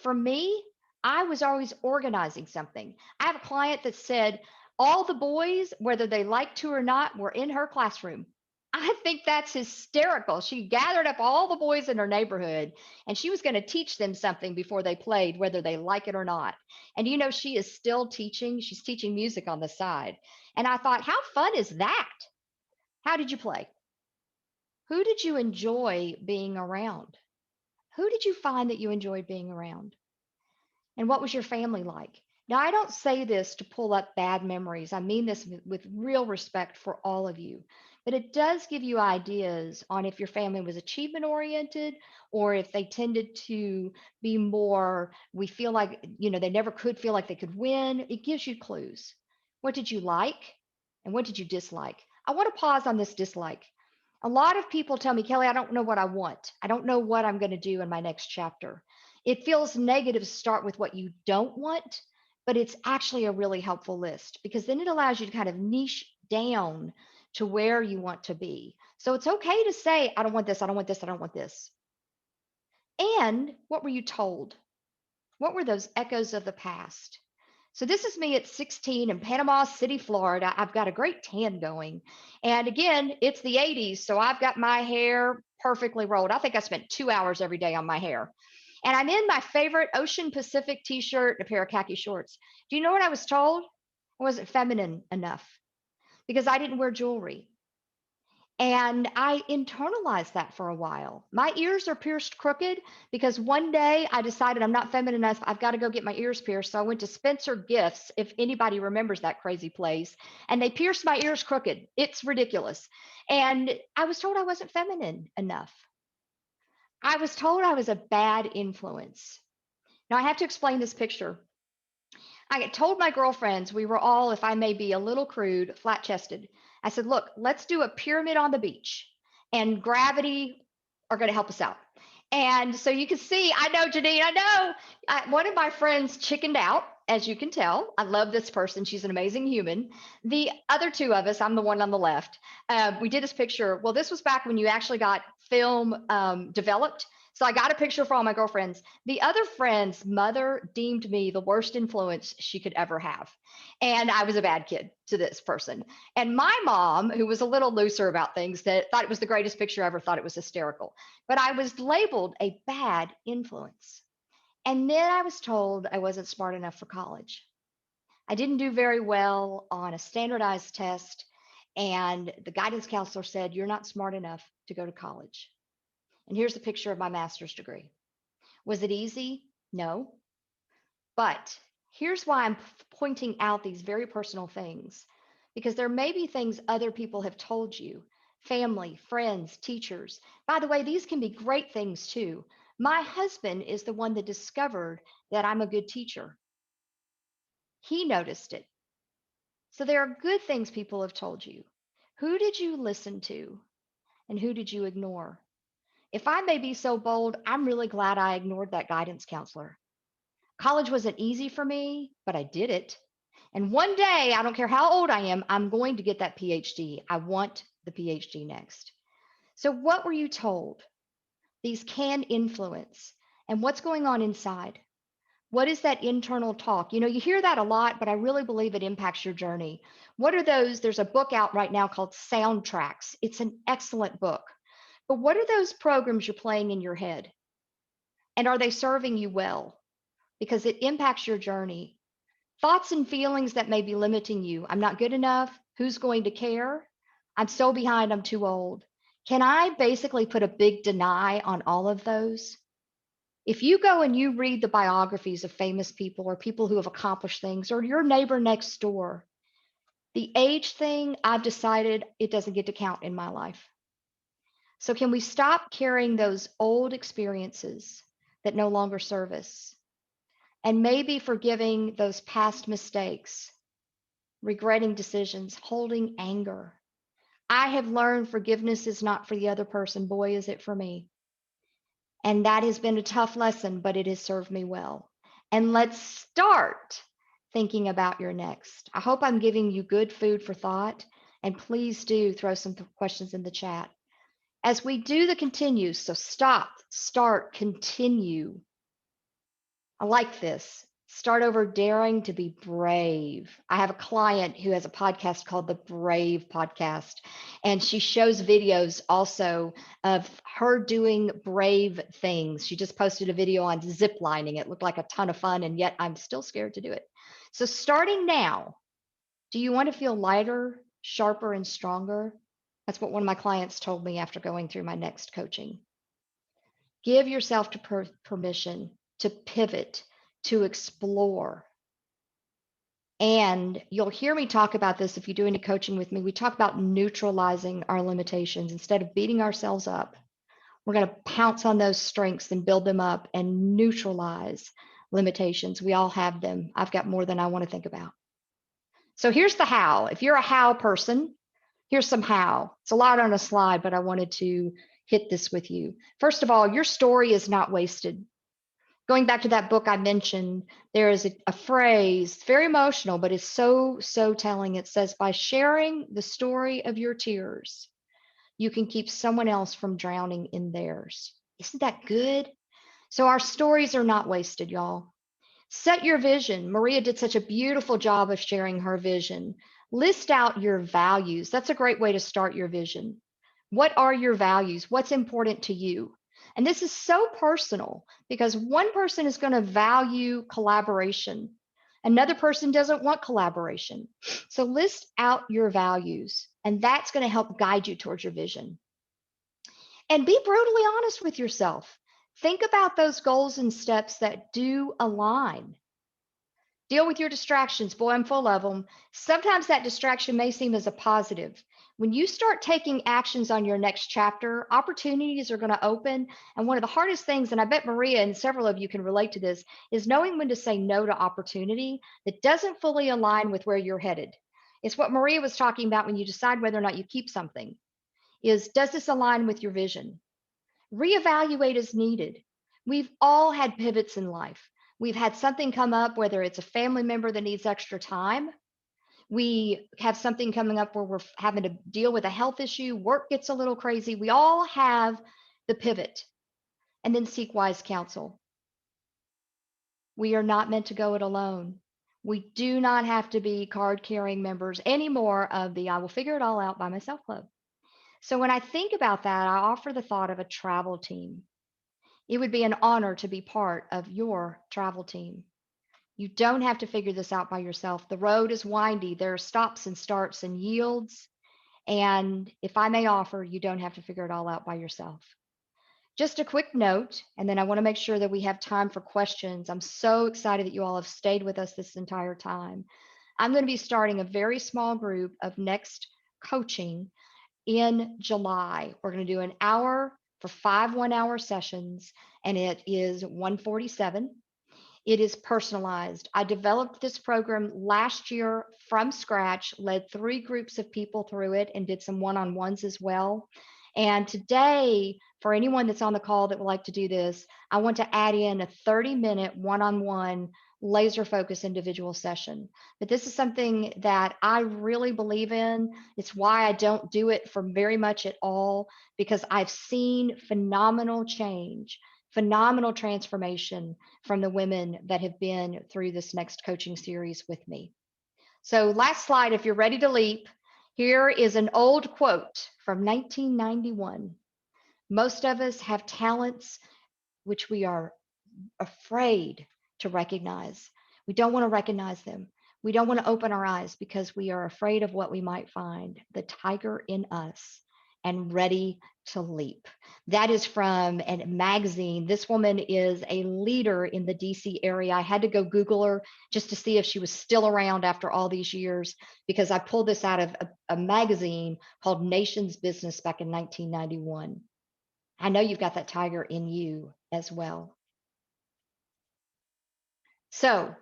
For me, I was always organizing something. I have a client that said all the boys, whether they liked to or not, were in her classroom. I think that's hysterical. She gathered up all the boys in her neighborhood and she was going to teach them something before they played, whether they like it or not. And you know, she is still teaching. She's teaching music on the side. And I thought, how fun is that? How did you play? Who did you enjoy being around? Who did you find that you enjoyed being around? And what was your family like? Now, I don't say this to pull up bad memories. I mean this with real respect for all of you. But it does give you ideas on if your family was achievement oriented or if they tended to be more, we feel like, you know, they never could feel like they could win. It gives you clues. What did you like? And what did you dislike? I want to pause on this dislike. A lot of people tell me, Kelly, I don't know what I want. I don't know what I'm going to do in my next chapter. It feels negative to start with what you don't want, but it's actually a really helpful list because then it allows you to kind of niche down to where you want to be. So it's okay to say, I don't want this, I don't want this, I don't want this. And what were you told? What were those echoes of the past? So this is me at 16 in Panama City, Florida. I've got a great tan going. And again, it's the 80s, so I've got my hair perfectly rolled. I think I spent 2 hours every day on my hair. And I'm in my favorite Ocean Pacific t-shirt and a pair of khaki shorts. Do you know what I was told? I wasn't feminine enough because I didn't wear jewelry. And I internalized that for a while. My ears are pierced crooked because one day I decided I'm not feminine enough. I've got to go get my ears pierced. So I went to Spencer Gifts, if anybody remembers that crazy place, and they pierced my ears crooked. It's ridiculous. And I was told I wasn't feminine enough. I was told I was a bad influence. Now I have to explain this picture. I told my girlfriends we were all, if I may be a little crude, flat chested. I said, look, let's do a pyramid on the beach and gravity are going to help us out. And so you can see, I know, Janine, I know. One of my friends chickened out, as you can tell. I love this person. She's an amazing human. The other two of us, I'm the one on the left, we did this picture. Well, this was back when you actually got film developed. So I got a picture for all my girlfriends. The other friend's mother deemed me the worst influence she could ever have. And I was a bad kid to this person. And my mom, who was a little looser about things, that thought it was the greatest picture ever, thought it was hysterical. But I was labeled a bad influence. And then I was told I wasn't smart enough for college. I didn't do very well on a standardized test. And the guidance counselor said, you're not smart enough to go to college. And here's a picture of my master's degree. Was it easy? No. But here's why I'm pointing out these very personal things, because there may be things other people have told you, family, friends, teachers. By the way, these can be great things too. My husband is the one that discovered that I'm a good teacher. He noticed it. So there are good things people have told you. Who did you listen to and who did you ignore? If I may be so bold, I'm really glad I ignored that guidance counselor. College wasn't easy for me, but I did it. And one day, I don't care how old I am, I'm going to get that PhD. I want the PhD next. So, what were you told? These can influence. And what's going on inside? What is that internal talk? You know, you hear that a lot, but I really believe it impacts your journey. What are those? There's a book out right now called Soundtracks. It's an excellent book. But what are those programs you're playing in your head? And are they serving you well? Because it impacts your journey. Thoughts and feelings that may be limiting you. I'm not good enough. Who's going to care? I'm so behind. I'm too old. Can I basically put a big deny on all of those? If you go and you read the biographies of famous people or people who have accomplished things or your neighbor next door, the age thing, I've decided it doesn't get to count in my life. So, can we stop carrying those old experiences that no longer serve us? And maybe forgiving those past mistakes, regretting decisions, holding anger. I have learned forgiveness is not for the other person. Boy, is it for me. And that has been a tough lesson, but it has served me well. And let's start thinking about your next. I hope I'm giving you good food for thought. And please do throw some questions in the chat. As we do the continues, so stop, start, continue. I like this. Start over daring to be brave. I have a client who has a podcast called the Brave Podcast, and she shows videos also of her doing brave things. She just posted a video on zip lining. It looked like a ton of fun, and yet I'm still scared to do it. So starting now, do you want to feel lighter, sharper, and stronger? That's what one of my clients told me after going through my next coaching. Give yourself to permission to pivot, to explore. And you'll hear me talk about this if you do any coaching with me. We talk about neutralizing our limitations. Instead of beating ourselves up, we're going to pounce on those strengths and build them up and neutralize limitations. We all have them. I've got more than I want to think about. So here's the how. If you're a how person, here's some how. It's a lot on a slide, but I wanted to hit this with you. First of all, your story is not wasted. Going back to that book I mentioned, there is a phrase, very emotional, but it's so telling. It says, by sharing the story of your tears, you can keep someone else from drowning in theirs. Isn't that good? So our stories are not wasted, y'all. Set your vision. Maria did such a beautiful job of sharing her vision. List out your values. That's a great way to start your vision. What are your values? What's important to you? And this is so personal because one person is going to value collaboration. Another person doesn't want collaboration. So list out your values, and that's going to help guide you towards your vision. And be brutally honest with yourself. Think about those goals and steps that do align. Deal with your distractions. Boy, I'm full of them. Sometimes that distraction may seem as a positive. When you start taking actions on your next chapter, opportunities are going to open. And one of the hardest things, and I bet Maria and several of you can relate to this, is knowing when to say no to opportunity that doesn't fully align with where you're headed. It's what Maria was talking about when you decide whether or not you keep something, is does this align with your vision? Reevaluate as needed. We've all had pivots in life. We've had something come up, whether it's a family member that needs extra time. We have something coming up where we're having to deal with a health issue. Work gets a little crazy. We all have the pivot, and then seek wise counsel. We are not meant to go it alone. We do not have to be card carrying members anymore of the I will figure it all out by myself club. So when I think about that, I offer the thought of a travel team. It would be an honor to be part of your travel team. You don't have to figure this out by yourself. The road is windy. There are stops and starts and yields. And if I may offer, you don't have to figure it all out by yourself. Just a quick note, and then I want to make sure that we have time for questions. I'm so excited that you all have stayed with us this entire time. I'm going to be starting a very small group of next coaching in July. We're going to do an hour for 5 1-hour sessions, and it is 147. It is personalized. I developed this program last year from scratch, led 3 groups of people through it, and did some one-on-ones as well. And today, for anyone that's on the call that would like to do this, I want to add in a 30-minute one-on-one laser focus individual session. But this is something that I really believe in. It's why I don't do it for very much at all, because I've seen phenomenal change, phenomenal transformation from the women that have been through this next coaching series with me. So last slide, if you're ready to leap, here is an old quote from 1991. Most of us have talents which we are afraid to recognize. We don't want to recognize them. We don't want to open our eyes because we are afraid of what we might find, the tiger in us, and ready to leap. That is from a magazine. This woman is a leader in the DC area. I had to go Google her just to see if she was still around after all these years, because I pulled this out of a magazine called Nation's Business back in 1991. I know you've got that tiger in you as well. So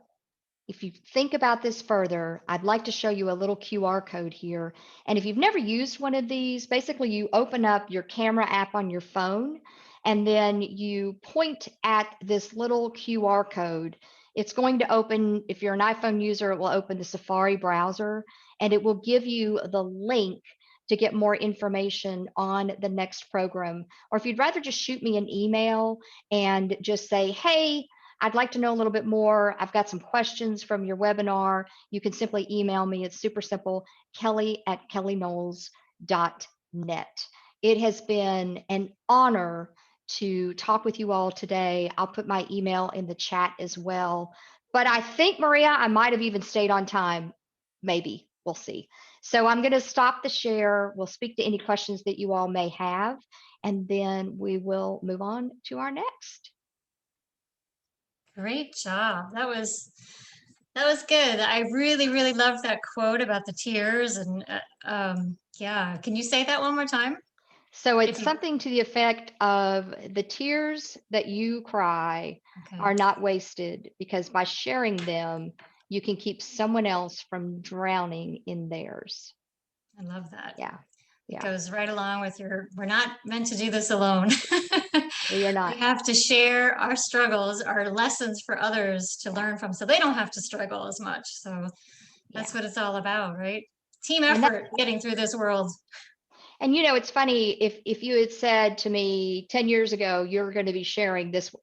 if you think about this further, I'd like to show you a little QR code here. And if you've never used one of these, basically you open up your camera app on your phone, and then you point at this little QR code. It's going to open, if you're an iPhone user, it will open the Safari browser, and it will give you the link to get more information on the next program. Or if you'd rather just shoot me an email and just say, hey, I'd like to know a little bit more. I've got some questions from your webinar. You can simply email me. It's super simple, kelly@kellyknowles.net. It has been an honor to talk with you all today. I'll put my email in the chat as well. But I think, Maria, I might have even stayed on time. Maybe. We'll see. So I'm going to stop the share. We'll speak to any questions that you all may have, and then we will move on to our next. Great job. That was good. I really, really loved that quote about the tears. And yeah, can you say that one more time? So it's something to the effect of the tears that you cry are not wasted, because by sharing them, you can keep someone else from drowning in theirs. I love that. Yeah. It goes right along with we're not meant to do this alone. We are not. We have to share our struggles, our lessons for others to learn from, so they don't have to struggle as much. So that's what it's all about, right? Team effort getting through this world. And it's funny, if you had said to me 10 years ago, you're going to be sharing this,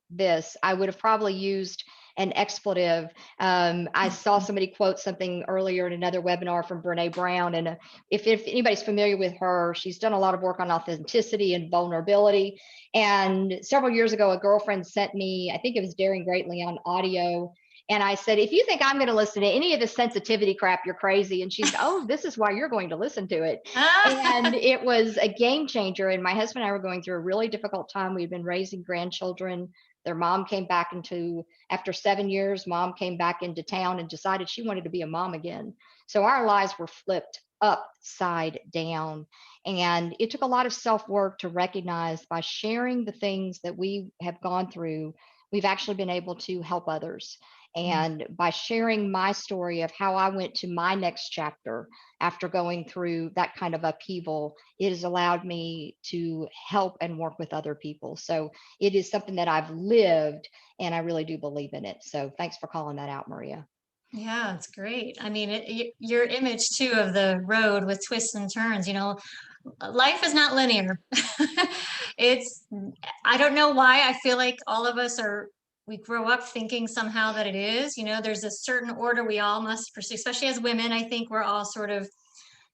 I would have probably used an expletive. I saw somebody quote something earlier in another webinar from Brene Brown. And if anybody's familiar with her, she's done a lot of work on authenticity and vulnerability. And several years ago, a girlfriend sent me, I think it was Daring Greatly on audio. And I said, if you think I'm going to listen to any of the sensitivity crap, you're crazy. And she's, oh, this is why you're going to listen to it. And it was a game changer. And my husband and I were going through a really difficult time. We'd been raising grandchildren. Their mom came back after 7 years, mom came back into town and decided she wanted to be a mom again. So our lives were flipped upside down. And it took a lot of self-work to recognize, by sharing the things that we have gone through, we've actually been able to help others. And by sharing my story of how I went to my next chapter after going through that kind of upheaval, it has allowed me to help and work with other people. So it is something that I've lived, and I really do believe in it. So thanks for calling that out, Maria. Yeah, it's great. I mean, your image too of the road with twists and turns, life is not linear. I don't know why I feel like all of us we grow up thinking somehow that it is, there's a certain order we all must pursue, especially as women. I think we're all sort of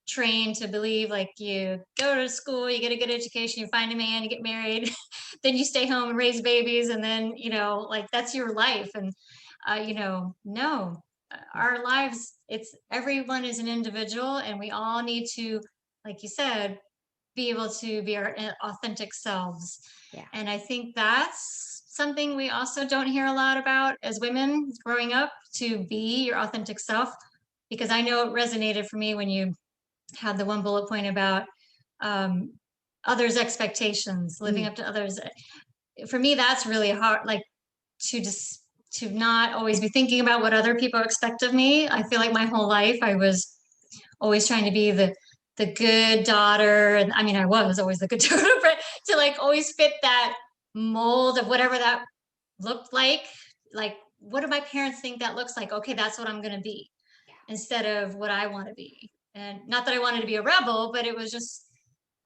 trained to believe, like, you go to school, you get a good education, you find a man, you get married, then you stay home and raise babies, and then, like, that's your life. And, no, our lives, everyone is an individual, and we all need to, like you said, be able to be our authentic selves. Yeah. And I think that's something we also don't hear a lot about as women growing up, to be your authentic self, because I know it resonated for me when you had the one bullet point about others' expectations, living up to others. For me, that's really hard, like, to not always be thinking about what other people expect of me. I feel like my whole life I was always trying to be the good daughter. And I mean, I was always the good daughter, but to, like, always fit that mold of whatever that looked like, what do my parents think that looks like? Okay, that's what I'm going to be, instead of what I want to be. And not that I wanted to be a rebel, but it was just,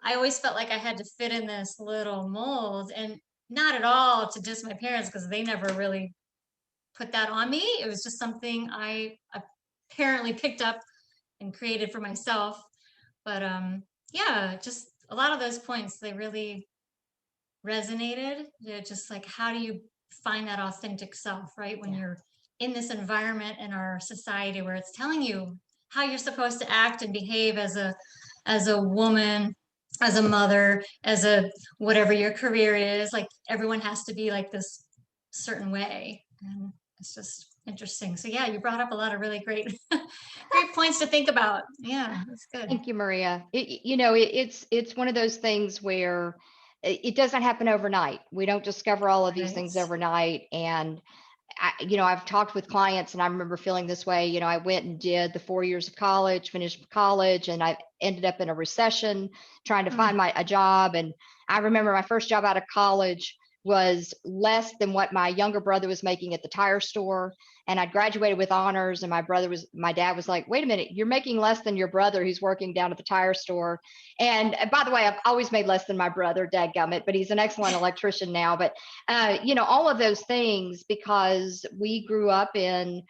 I always felt like I had to fit in this little mold, and not at all to diss my parents, because they never really put that on me. It was just something I apparently picked up and created for myself. But yeah, just a lot of those points, they really resonated. They're just like, how do you find that authentic self, right? When you're in this environment in our society where it's telling you how you're supposed to act and behave as a woman, as a mother, as a whatever your career is, like, everyone has to be like this certain way. And it's just interesting. So yeah, you brought up a lot of really great great points to think about. Yeah, that's good. Thank you, Maria. It's one of those things where it doesn't happen overnight. We don't discover all of these things overnight. And I've talked with clients, and I remember feeling this way. I went and did the 4 years of college, finished college, and I ended up in a recession trying to find a job. And I remember my first job out of college was less than what my younger brother was making at the tire store. And I'd graduated with honors, and my dad was like, wait a minute, you're making less than your brother who's working down at the tire store. And by the way, I've always made less than my brother, dadgummit, but he's an excellent electrician now. But, all of those things, because we grew up in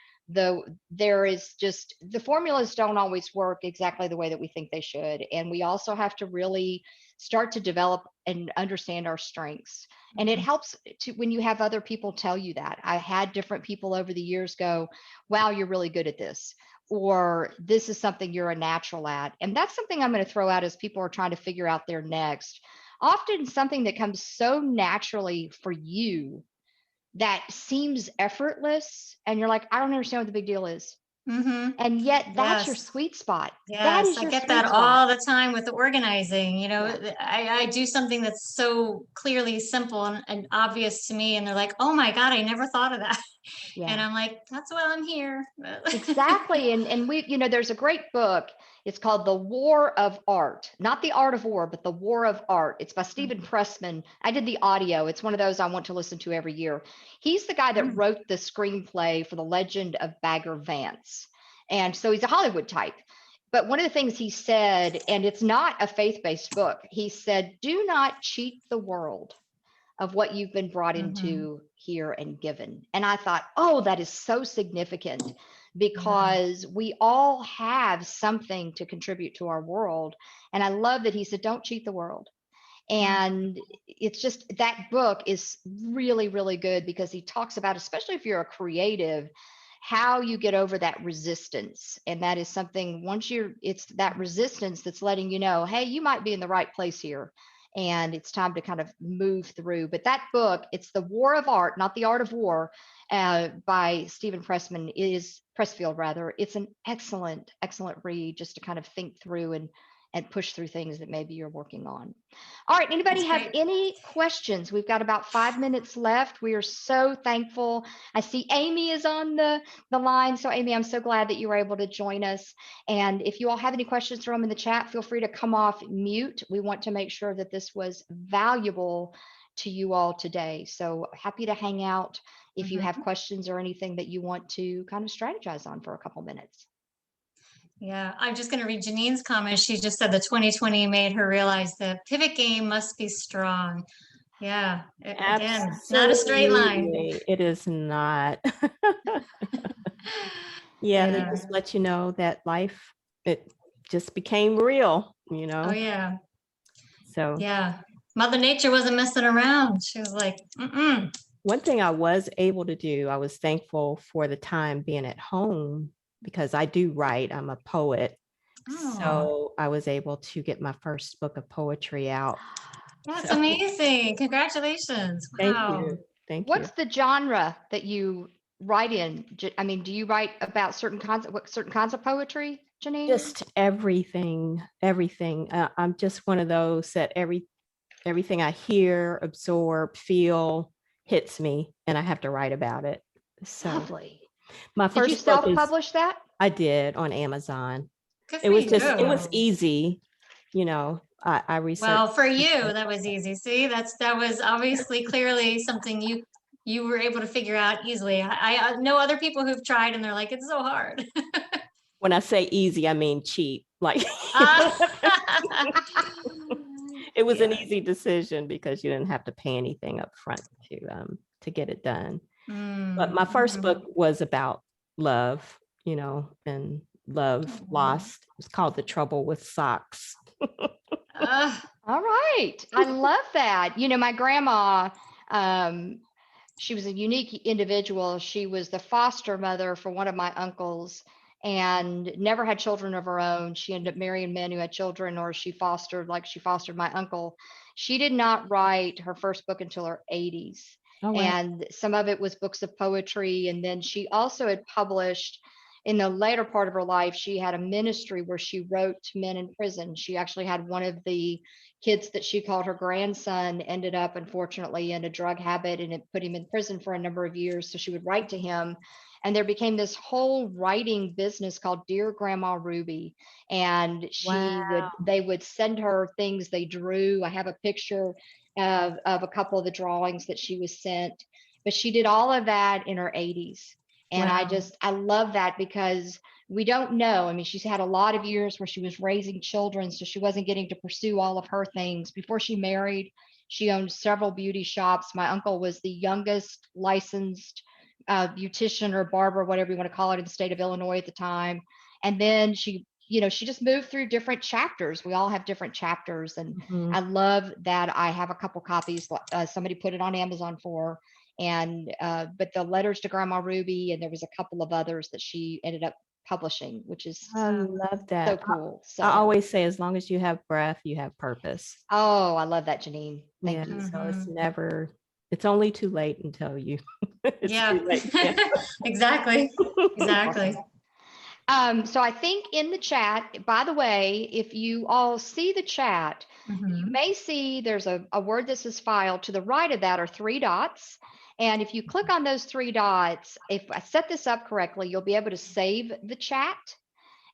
there is just, the formulas don't always work exactly the way that we think they should. And we also have to really start to develop and understand our strengths. And it helps to, when you have other people tell you that. I had different people over the years go, wow, you're really good at this, or this is something you're a natural at. And that's something I'm going to throw out as people are trying to figure out their next. Often something that comes so naturally for you that seems effortless, and you're like, I don't understand what the big deal is. Mm-hmm. And yet that's your Yes. sweet spot. That Yes, is I your get sweet that spot. all the time with the organizing. Yeah. I do something that's so clearly simple and obvious to me, and they're like, "Oh my God, I never thought of that." And Yeah. I'm like, "That's why I'm here." Exactly. And we, there's a great book. It's called The War of Art, not the art of war, but The War of Art. It's by Stephen Pressman. I did the audio. It's one of those I want to listen to every year. He's the guy that Mm, wrote the screenplay for The Legend of Bagger Vance. And so he's a Hollywood type. But one of the things he said, and it's not a faith-based book, he said, do not cheat the world of what you've been brought mhm. into here and given. And I thought, oh, that is so significant, Yeah. because we all have something to contribute to our world. And I love that he said, don't cheat the world. Mm, And it's just, that book is really, really good, because he talks about, especially if you're a creative, how you get over that resistance. And that is something, it's that resistance that's letting you know, hey, you might be in the right place here. And it's time to kind of move through. But that book, it's The War of Art, not The Art of War, by Stephen Pressfield rather. It's an excellent, excellent read, just to kind of think through and push through things that maybe you're working on. All right, anybody that's have great. any questions? We've got about 5 minutes left. We are so thankful. I see Amy is on the line. So Amy, I'm so glad that you were able to join us. And if you all have any questions, throw them in the chat. Feel free to come off mute. We want to make sure that this was valuable to you all today. So happy to hang out if you have Mhm. questions or anything that you want to kind of strategize on for a couple minutes. Yeah, I'm just going to read Janine's comment. She just said the 2020 made her realize the pivot game must be strong. Yeah, again, not a straight line. Absolutely. It is not. Yeah, they Yeah. just let you know that life, it just became real, Oh, yeah. So Yeah. Mother Nature wasn't messing around. She was like, mm-mm. one thing I was able to do, I was thankful for the time being at home, because I do write, I'm a poet. Oh, So I was able to get my first book of poetry out. that's So amazing. Congratulations. thank Wow. you. Thank you. What's the genre that you write in? I mean, do you write about certain kinds of poetry, Janine? Just everything, everything. I'm just one of those that everything I hear, absorb, feel hits me, and I have to write about it. So Lovely. my Did you first book is, self-publish that? I did on Amazon. Good It for was it was you. easy, I Well, researched. for you, that was easy. See, that was obviously clearly something you were able to figure out easily. I know other people who've tried and they're like, it's so hard. When I say easy, I mean cheap. Like Ah, it was an yeah. easy decision, because you didn't have to pay anything up front to get it done. But my first book Mm-hmm. was about love, and love Oh. lost. It's called The Trouble with Socks. All right. I love that. My grandma, um, she was a unique individual. She was the foster mother for one of my uncles and never had children of her own. She ended up marrying men who had children, or she fostered, like she fostered my uncle. She did not write her first book until her 80s. Oh, wow. And some of it was books of poetry. And then she also had published, in the later part of her life, she had a ministry where she wrote to men in prison. She actually had one of the kids that she called her grandson ended up, unfortunately, in a drug habit, and it put him in prison for a number of years. So she would write to him. And there became this whole writing business called Dear Grandma Ruby. And Wow. they would send her things they drew. I have a picture. of a couple of the drawings that she was sent. But she did all of that in her 80s. And Wow. I love that because we don't know. I mean, she's had a lot of years where she was raising children, so she wasn't getting to pursue all of her things. Before she married, she owned several beauty shops. My uncle was the youngest licensed beautician or barber, whatever you want to call it, in the state of Illinois at the time. And then she just moved through different chapters. We all have different chapters. And Mhm. I love that I have a couple copies. Somebody put it on Amazon for her. And but the letters to Grandma Ruby, and there was a couple of others that she ended up publishing, which is I love that. so cool. So I always say, as long as you have breath, you have purpose. oh, I love that, Janine. Thank Yeah, you. so it's only too late until you. It's Yeah. too late. Yeah. Exactly. Exactly. So I think in the chat, by the way, if you all see the chat, you Mhm. may see there's a word that says file. To the right of that are 3 dots. And if you click on those 3 dots, if I set this up correctly, you'll be able to save the chat.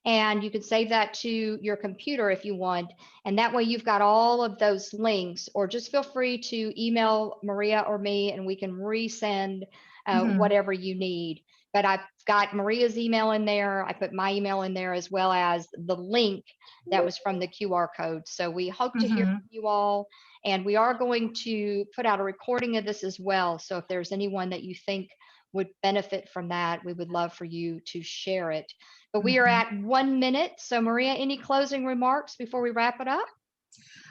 And you can save that to your computer if you want. And that way you've got all of those links, or just feel free to email Maria or me and we can resend Mhm. whatever you need. But I've got Maria's email in there. I put my email in there, as well as the link that was from the QR code. So we hope to hear Mhm. from you all. And we are going to put out a recording of this as well. So if there's anyone that you think would benefit from that, we would love for you to share it. But we are Mhm. at 1 minute. So Maria, any closing remarks before we wrap it up?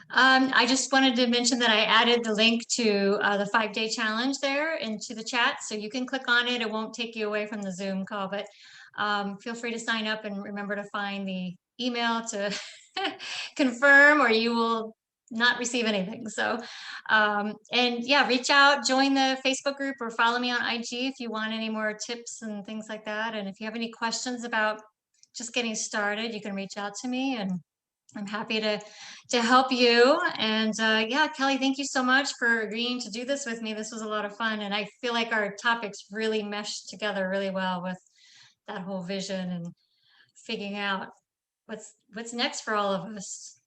I just wanted to mention that I added the link to the 5-day challenge there into the chat. So you can click on it. It won't take you away from the Zoom call, but feel free to sign up and remember to find the email to confirm, or you will not receive anything. So, and yeah, reach out, join the Facebook group, or follow me on IG if you want any more tips and things like that. And if you have any questions about just getting started, you can reach out to me, and I'm happy to help you. And yeah, Kelly, thank you so much for agreeing to do this with me. This was a lot of fun, and I feel like our topics really meshed together really well with that whole vision and figuring out what's next for all of us.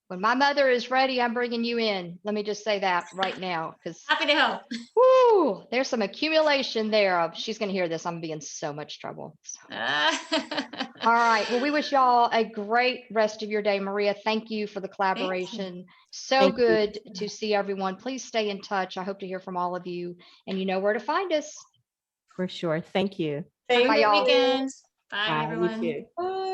When my mother is ready, I'm bringing you in. Let me just say that right now, because Happy to help. whoo, there's some accumulation there of, she's going to hear this, I'm going to be in so much trouble. So. All right. Well, we wish y'all a great rest of your day. Maria, thank you for the collaboration. So Thank you. good to see everyone. Please stay in touch. I hope to hear from all of you, and you know where to find us. For sure. Thank you. Have a Bye, great y'all. weekend. Bye, Bye, you everyone. too. Bye.